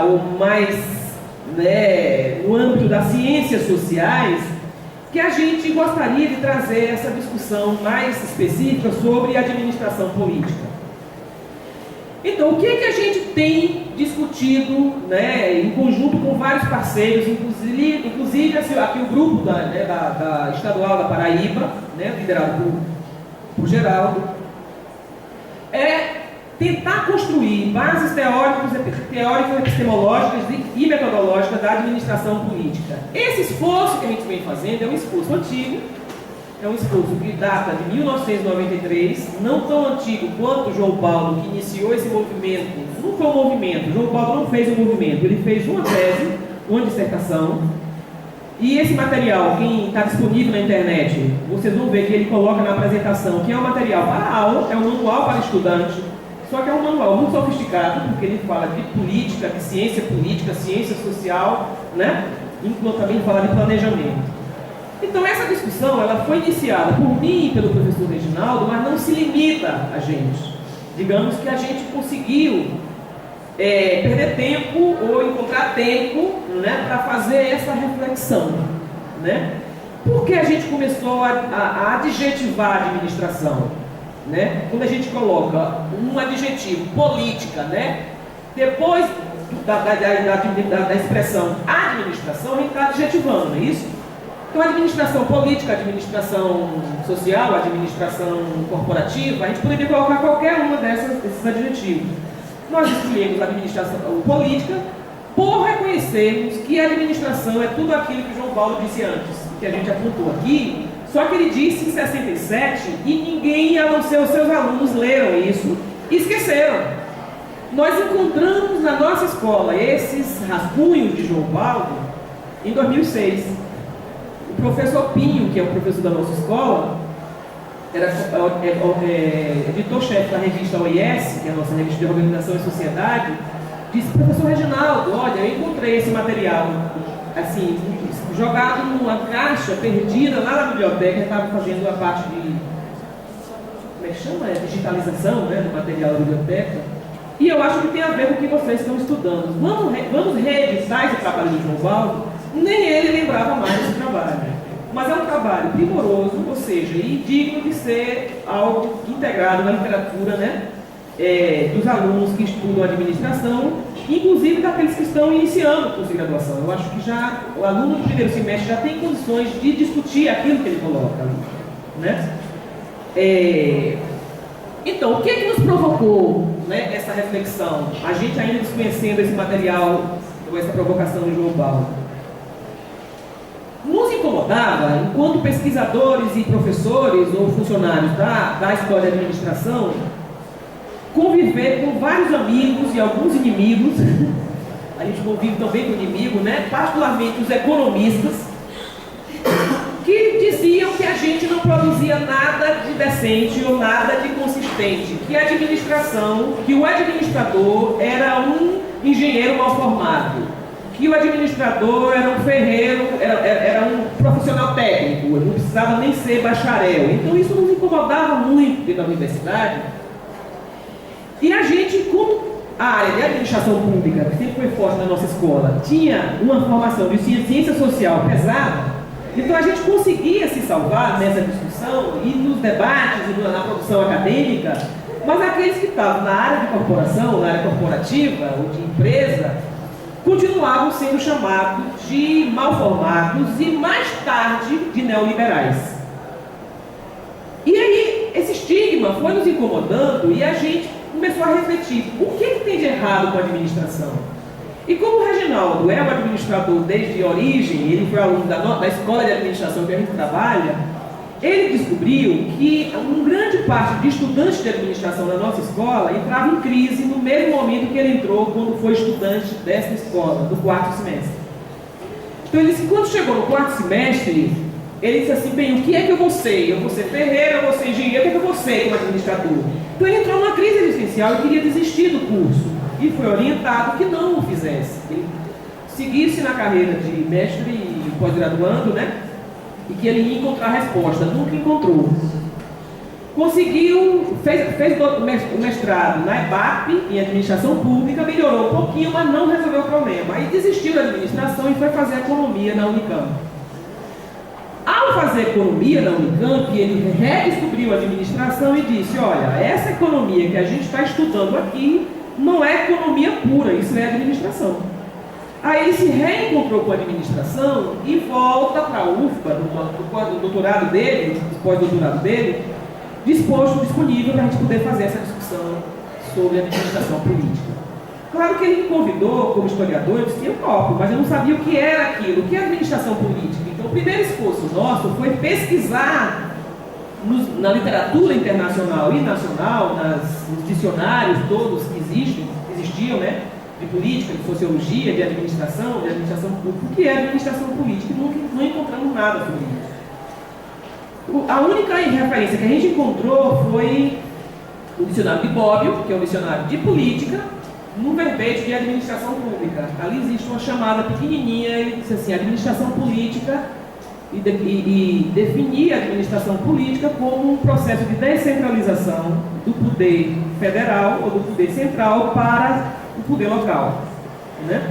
ou mais, né, no âmbito das ciências sociais, que a gente gostaria de trazer essa discussão mais específica sobre administração política. Então, o que é que a gente tem discutido, né, em conjunto com vários parceiros, inclusive aqui o grupo da Estadual da Paraíba, né, liderado por Geraldo, é tentar construir bases teóricas, epistemológicas e metodológicas da administração política. Esse esforço que a gente vem fazendo é um esforço antigo, é um esforço que data de 1993, não tão antigo quanto João Paulo, que iniciou esse movimento. Não foi um movimento, João Paulo não fez um movimento, ele fez uma tese, uma dissertação, e esse material, quem está disponível na internet, vocês vão ver que ele coloca na apresentação, que é um material para aula, é um manual para estudante, só que é um manual muito sofisticado, porque ele fala de política, de ciência política, ciência social, né? Inclusive também fala de planejamento. Então essa discussão ela foi iniciada por mim e pelo professor Reginaldo, mas não se limita a gente. Digamos que a gente conseguiu perder tempo ou encontrar tempo, né, para fazer essa reflexão, né? Por que a gente começou a adjetivar a administração? Né? Quando a gente coloca um adjetivo, política, né? Depois da expressão administração, a gente está adjetivando, não é isso? Então, administração política, administração social, administração corporativa, a gente poderia colocar qualquer uma desses adjetivos. Nós escolhemos a administração política por reconhecermos que a administração é tudo aquilo que João Paulo disse antes, que a gente apontou aqui. Só que ele disse em 67 e ninguém, a não ser os seus alunos, leram isso e esqueceram. Nós encontramos na nossa escola esses rascunhos de João Paulo em 2006. O professor Pinho, que é o professor da nossa escola, era editor-chefe da revista OIS, que é a nossa revista de Organização e Sociedade, disse: professor Reginaldo, olha, eu encontrei esse material, assim, jogado numa caixa perdida lá na biblioteca, estava fazendo a parte de, como é que chama? Digitalização, né, do material da biblioteca. E eu acho que tem a ver com o que vocês estão estudando. Vamos reeditar esse trabalho de João Paulo? Nem ele lembrava mais desse trabalho. Mas é um trabalho primoroso, ou seja, e digno de ser algo integrado na literatura, né, dos alunos que estudam administração, inclusive daqueles que estão iniciando o curso de graduação. Eu acho que já o aluno do primeiro semestre já tem condições de discutir aquilo que ele coloca ali, né? Então, o que é que nos provocou, né, essa reflexão? A gente ainda desconhecendo esse material, ou essa provocação de João Paulo. Nos incomodava, enquanto pesquisadores e professores ou funcionários da escola de administração, conviver com vários amigos e alguns inimigos. A gente convive também com inimigo, né? Particularmente os economistas, que diziam que a gente não produzia nada de decente ou nada de consistente, que a administração, que o administrador era um engenheiro mal formado, que o administrador era um ferreiro, era um profissional técnico, não precisava nem ser bacharel. Então isso nos incomodava muito dentro da universidade. E a gente, como a área de administração pública, que sempre foi forte na nossa escola, tinha uma formação de ciência social pesada, então a gente conseguia se salvar nessa discussão e nos debates e na produção acadêmica, mas aqueles que estavam na área de corporação, na área corporativa ou de empresa, continuavam sendo chamados de mal formados e mais tarde de neoliberais. E aí esse estigma foi nos incomodando e a gente começou a refletir: o que tem de errado com a administração? E como o Reginaldo é um administrador desde a origem, ele foi aluno da escola de administração que a gente trabalha, ele descobriu que uma grande parte de estudantes de administração na nossa escola entrava em crise no mesmo momento que ele entrou quando foi estudante dessa escola, do quarto semestre. Então ele disse que quando chegou no quarto semestre, ele disse assim: bem, o que é que eu vou ser? Eu vou ser ferreiro, eu vou ser engenheiro, o que é que eu vou ser como administrador? Então ele entrou numa crise existencial e queria desistir do curso. E foi orientado que não o fizesse. Ele seguisse na carreira de mestre e pós-graduando, né? E que ele ia encontrar a resposta. Nunca encontrou. fez o mestrado na EBAP, em administração pública, melhorou um pouquinho, mas não resolveu o problema. Aí desistiu da administração e foi fazer economia na Unicamp. Ao fazer economia na Unicamp, ele redescobriu a administração e disse: olha, essa economia que a gente está estudando aqui não é economia pura, isso é administração. Aí ele se reencontrou com a administração e volta para a UFBA, no doutorado dele, no pós-doutorado dele, disponível para a gente poder fazer essa discussão sobre administração política. Claro que ele me convidou como historiador, eu disse: eu topo, mas eu não sabia o que era aquilo, o que é administração política. Então o primeiro esforço nosso foi pesquisar na literatura internacional e nacional, nos dicionários todos que existiam, né, de política, de sociologia, de administração pública, o que é administração política, e não encontramos nada sobre isso. A única referência que a gente encontrou foi o dicionário de Bobbio, que é um dicionário de política, no verbete de administração pública. Ali existe uma chamada pequenininha, ele diz assim: administração política, e definir a administração política como um processo de descentralização do poder federal ou do poder central para o poder local, né?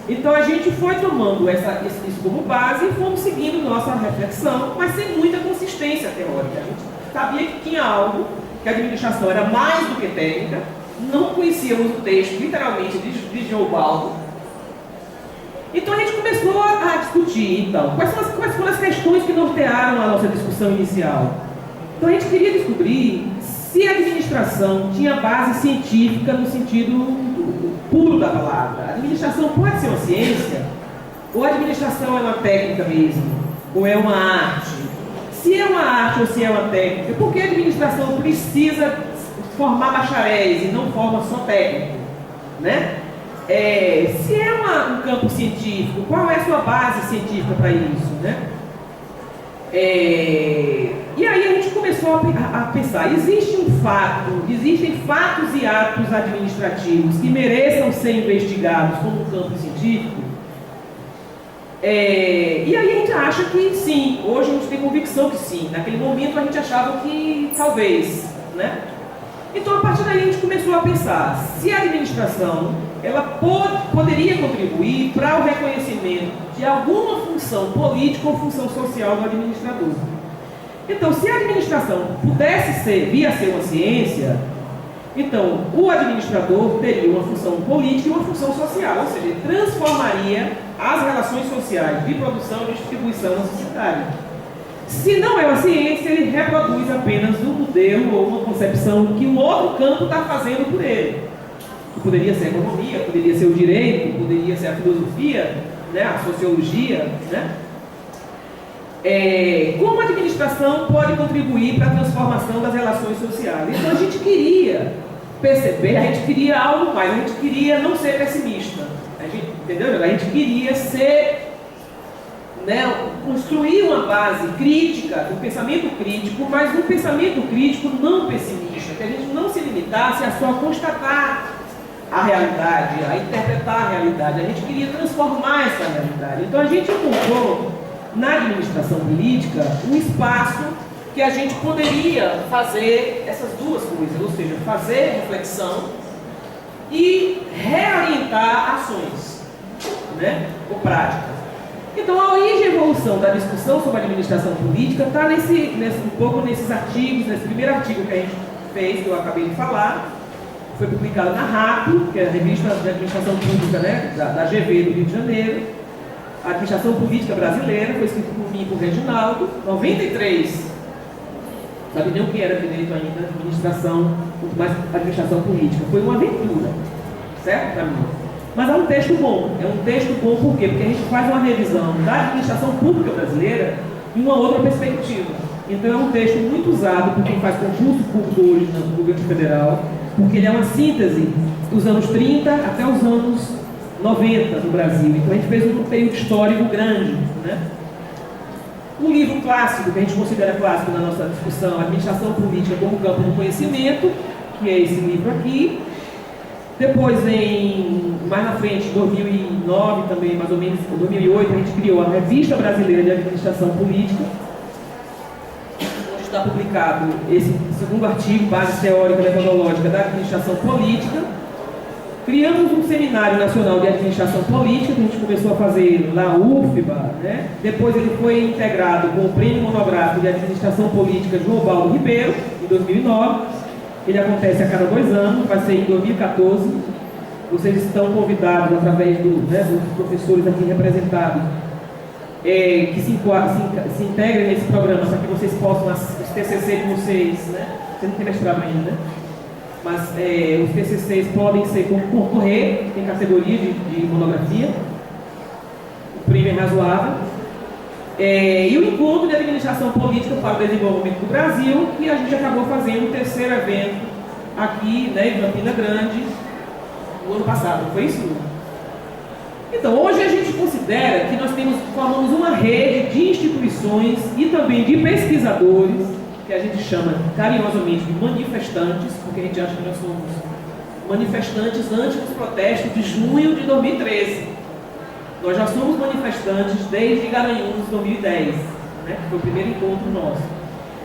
Então a gente foi tomando isso como base e fomos seguindo nossa reflexão, mas sem muita consistência teórica. A gente sabia que tinha algo, que a administração era mais do que técnica, não conhecíamos o texto, literalmente, de Geobaldo. Então a gente começou a discutir, então, quais foram as questões que nortearam a nossa discussão inicial. Então a gente queria descobrir se a administração tinha base científica no sentido puro da palavra. A administração pode ser uma ciência, ou a administração é uma técnica mesmo, ou é uma arte. Se é uma arte ou se é uma técnica, por que a administração precisa formar bacharéis e não forma só técnico, né? Se é um campo científico, qual é a sua base científica para isso, né? E aí a gente começou a pensar: existem fatos e atos administrativos que mereçam ser investigados como um campo científico? E aí a gente acha que sim, hoje a gente tem convicção que sim, naquele momento a gente achava que talvez, né? Então a partir daí a gente começou a pensar se a administração ela poderia contribuir para o reconhecimento de alguma função política ou função social do administrador. Então, se a administração pudesse vir a ser uma ciência, então o administrador teria uma função política e uma função social, ou seja, ele transformaria as relações sociais de produção e distribuição na sociedade. Se não é uma ciência, ele reproduz apenas um modelo ou uma concepção que o outro campo está fazendo por ele. Que poderia ser a economia, poderia ser o direito, poderia ser a filosofia, né, a sociologia, né? Como a administração pode contribuir para a transformação das relações sociais? Então a gente queria perceber, a gente queria algo mais, a gente queria não ser pessimista, entendeu? A gente queria ser, né, construir uma base crítica, um pensamento crítico, mas um pensamento crítico não pessimista, que a gente não se limitasse a só constatar a realidade, a interpretar a realidade. A gente queria transformar essa realidade. Então a gente encontrou na administração política um espaço que a gente poderia fazer essas duas coisas, ou seja, fazer reflexão e reorientar ações, né, ou práticas. Então a origem e evolução da discussão sobre a administração política está um pouco nesses artigos, nesse primeiro artigo que a gente fez, que eu acabei de falar. Foi publicado na RAPO, que é a Revista de Administração Pública, né, da GV do Rio de Janeiro. A Administração Política Brasileira, foi escrito por mim e por Reginaldo, 93. Não sabia nem o que era direito ainda, administração política. Foi uma aventura, certo, para mim? Mas é um texto bom. É um texto bom por quê? Porque a gente faz uma revisão da administração pública brasileira em uma outra perspectiva. Então é um texto muito usado por quem faz concurso público hoje no governo federal, porque ele é uma síntese dos anos 30 até os anos 90 no Brasil. Então a gente fez um período histórico grande, né? Um livro clássico, que a gente considera clássico na nossa discussão, Administração Política como Campo do Conhecimento, que é esse livro aqui. Depois, mais na frente, em 2009 também, mais ou menos, em 2008, a gente criou a Revista Brasileira de Administração Política, onde está publicado publicado esse segundo artigo, Base Teórica e Metodológica da Administração Política. Criamos um Seminário Nacional de Administração Política, que a gente começou a fazer na UFBA, né? Depois ele foi integrado com o Prêmio Monográfico de Administração Política João Baldo Ribeiro, em 2009. Ele acontece a cada 2 anos, vai ser em 2014. Vocês estão convidados, através dos professores aqui representados, que se integrem nesse programa, para que vocês possam, os TCC de vocês, né? Você não tem mestrado ainda, né? Mas os TCCs podem concorrer, tem categoria de monografia, o prêmio é razoável. E o Encontro de Administração Política para o Desenvolvimento do Brasil, que a gente acabou fazendo o 3º evento aqui, né, em Campina Grande, no ano passado, não foi isso? Então, hoje a gente considera que nós formamos uma rede de instituições e também de pesquisadores, que a gente chama carinhosamente de manifestantes, porque a gente acha que nós somos manifestantes antes dos protestos de junho de 2013. Nós já somos manifestantes desde Garanhuns, 2010, né, que foi o primeiro encontro nosso.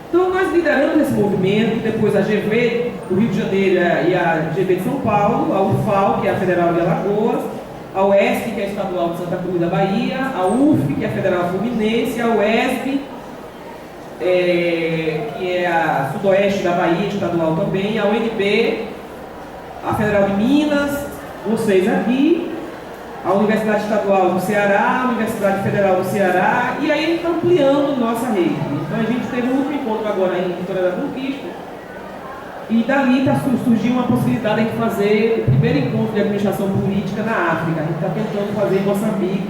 Então nós lideramos esse movimento, depois a GV do Rio de Janeiro e a GV de São Paulo, a UFAL, que é a Federal de Alagoas, a UESP, que é a Estadual de Santa Cruz da Bahia, a UF, que é a Federal Fluminense, a UESP, que é a Sudoeste da Bahia, estadual também, a UNB, a Federal de Minas, vocês aqui, a Universidade Estadual do Ceará, a Universidade Federal do Ceará, e aí está ampliando nossa rede. Então a gente teve um último encontro agora em Vitória da Conquista, e dali surgiu uma possibilidade de fazer o primeiro encontro de administração política na África. A gente está tentando fazer em Moçambique,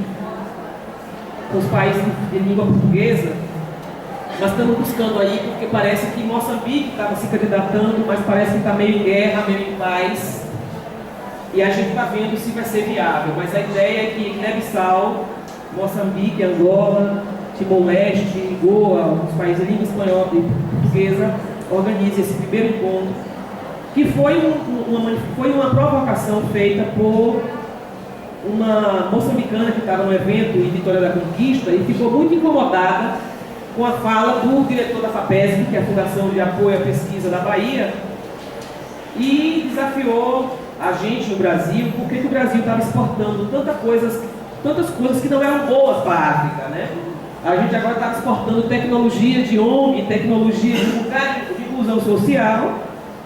com os países de língua portuguesa. Nós estamos buscando aí, porque parece que Moçambique estava se candidatando, mas parece que está meio em guerra, meio em paz. E a gente está vendo se vai ser viável. Mas a ideia é que Guiné-Bissau, Moçambique, Angola, Timor-Leste, Goa, os países de língua espanhola e portuguesa, organize esse primeiro encontro, que foi uma provocação feita por uma moçambicana que estava no evento em Vitória da Conquista e ficou muito incomodada com a fala do diretor da FAPESB, que é a Fundação de Apoio à Pesquisa da Bahia, e desafiou a gente no Brasil, porque o Brasil estava exportando tantas coisas que não eram boas para a África, né? A gente agora está exportando tecnologia de ONG, tecnologia de inclusão social,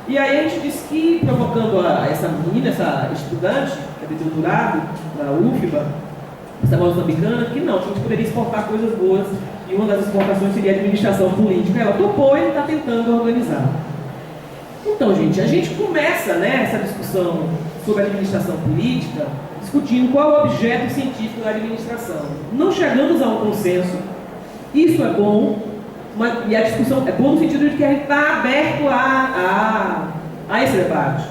e aí a gente disse que, provocando essa menina, essa estudante, que é de doutorado, da UFBA, essa moçambicana, que não, que a gente poderia exportar coisas boas, e uma das exportações seria a administração política. Ela topou e está tentando organizar. Então, gente, a gente começa, né, essa discussão sobre a administração política discutindo qual é o objeto científico da administração. Não chegamos a um consenso, isso é bom, e a discussão é boa no sentido de que a gente está aberto a esse debate.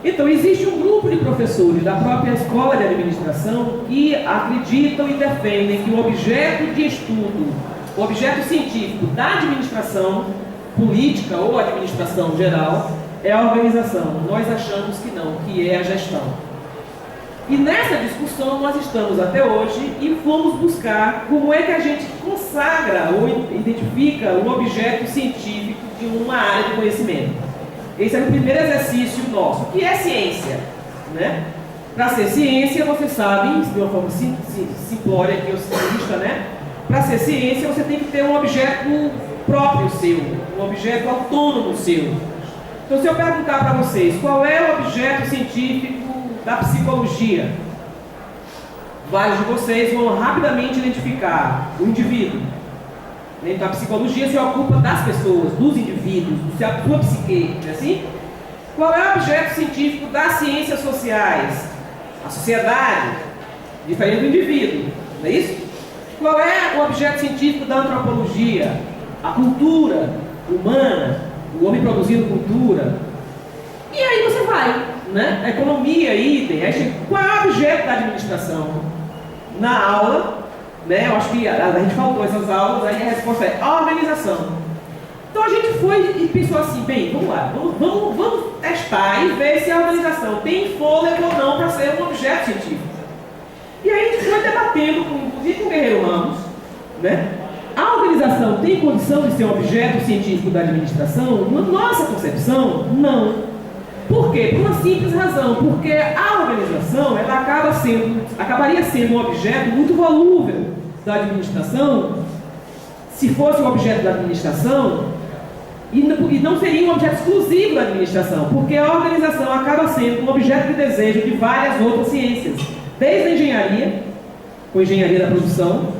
Então, existe um grupo de professores da própria escola de administração que acreditam e defendem que o objeto de estudo, o objeto científico da administração política ou administração geral é a organização. Nós achamos que não, que é a gestão. E nessa discussão nós estamos até hoje e fomos buscar como é que a gente consagra ou identifica um objeto científico de uma área de conhecimento. Esse é o primeiro exercício nosso, que é ciência, né? Para ser ciência, vocês sabem, de uma forma simplória, que eu simplista, né? Para ser ciência, você tem que ter um objeto próprio seu, um objeto autônomo seu. Então, se eu perguntar para vocês, qual é o objeto científico da psicologia? Vários de vocês vão rapidamente identificar o indivíduo. Então, a psicologia se ocupa das pessoas, dos indivíduos, da sua psique, não é assim? Qual é o objeto científico das ciências sociais? A sociedade, diferente do indivíduo, não é isso? Qual é o objeto científico da antropologia? A cultura humana, o homem produzindo cultura. E aí você vai, né? A economia, idem. Aí, qual é o objeto da administração? Na aula, né? Eu acho que a gente faltou essas aulas, aí a resposta é a organização. Então a gente foi e pensou assim, bem, vamos lá, vamos testar e ver se a organização tem fôlego ou não para ser um objeto científico. E aí a gente foi debatendo, inclusive com o Guerreiro Ramos, né? A organização organização tem condição de ser um objeto científico da administração? Na nossa concepção, não. Por quê? Por uma simples razão, porque a organização ela acabaria sendo um objeto muito volúvel da administração, se fosse um objeto da administração, e não seria um objeto exclusivo da administração, porque a organização acaba sendo um objeto de desejo de várias outras ciências, desde a engenharia, com a engenharia da produção,